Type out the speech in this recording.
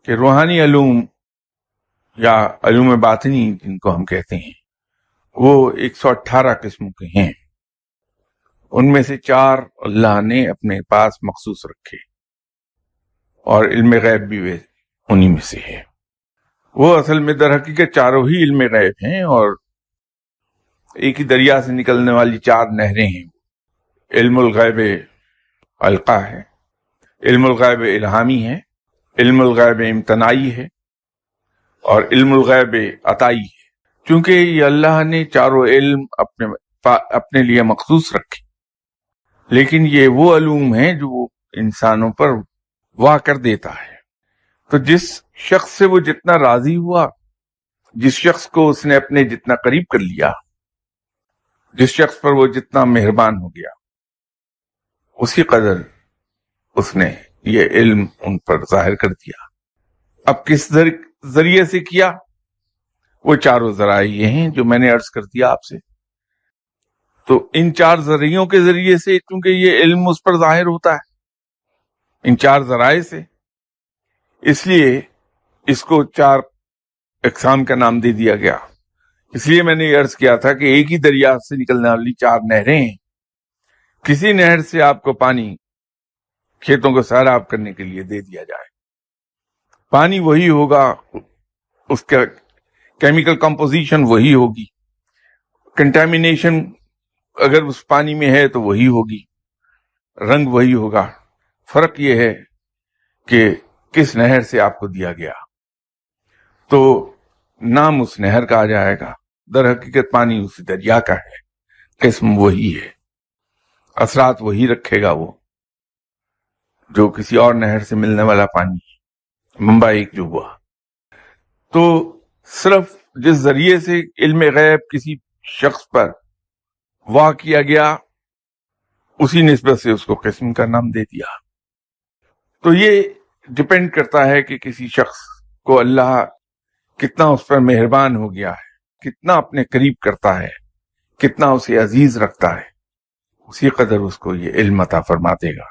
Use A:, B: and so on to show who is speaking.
A: کہ روحانی علوم یا علوم باطنی جن کو ہم کہتے ہیں وہ 118 قسم کے ہیں. ان میں سے 4 اللہ نے اپنے پاس مخصوص رکھے اور علم غیب بھی انہی میں سے ہے. وہ اصل میں در حقیقت چاروں ہی علم غیب ہیں اور ایک ہی دریا سے نکلنے والی 4 نہریں ہیں. علم الغیب القا ہے، علم الغیب الہامی ہے، علم الغیب امتناعی ہے اور علم الغیب عطائی ہے. چونکہ یہ اللہ نے چاروں علم اپنے لیے مخصوص رکھے، لیکن یہ وہ علوم ہیں جو وہ انسانوں پر واقع کر دیتا ہے. تو جس شخص سے وہ جتنا راضی ہوا، جس شخص کو اس نے اپنے جتنا قریب کر لیا، جس شخص پر وہ جتنا مہربان ہو گیا، اسی قدر اس نے یہ علم ان پر ظاہر کر دیا. اب کس ذریعے سے کیا؟ وہ چاروں ذرائع یہ ہیں جو میں نے عرض کر دیا آپ سے. تو ان 4 ذریعوں کے ذریعے سے چونکہ یہ علم اس پر ظاہر ہوتا ہے، ان 4 ذرائع سے، اس لیے اس کو 4 اقسام کا نام دے دیا گیا. اس لیے میں نے یہ عرض کیا تھا کہ ایک ہی دریا سے نکلنے والی 4 نہریں ہیں. کسی نہر سے آپ کو پانی کھیتوں کو سیراب کرنے کے لیے دے دیا جائے، پانی وہی ہوگا، اس کا کیمیکل کمپوزیشن وہی ہوگی، کنٹامینیشن اگر اس پانی میں ہے تو وہی ہوگی، رنگ وہی ہوگا. فرق یہ ہے کہ کس نہر سے آپ کو دیا گیا. تو نام اس نہر کا آ جائے گا، در حقیقت پانی اسی دریا کا ہے، قسم وہی ہے، اثرات وہی رکھے گا وہ جو کسی اور نہر سے ملنے والا پانی ہے. منبع ایک جو ہوا. تو صرف جس ذریعے سے علم غیب کسی شخص پر واقع کیا گیا، اسی نسبت سے اس کو قسم کا نام دے دیا. تو یہ ڈپینڈ کرتا ہے کہ کسی شخص کو اللہ کتنا اس پر مہربان ہو گیا ہے، کتنا اپنے قریب کرتا ہے، کتنا اسے عزیز رکھتا ہے، اسی قدر اس کو یہ علم عطا فرما دے گا.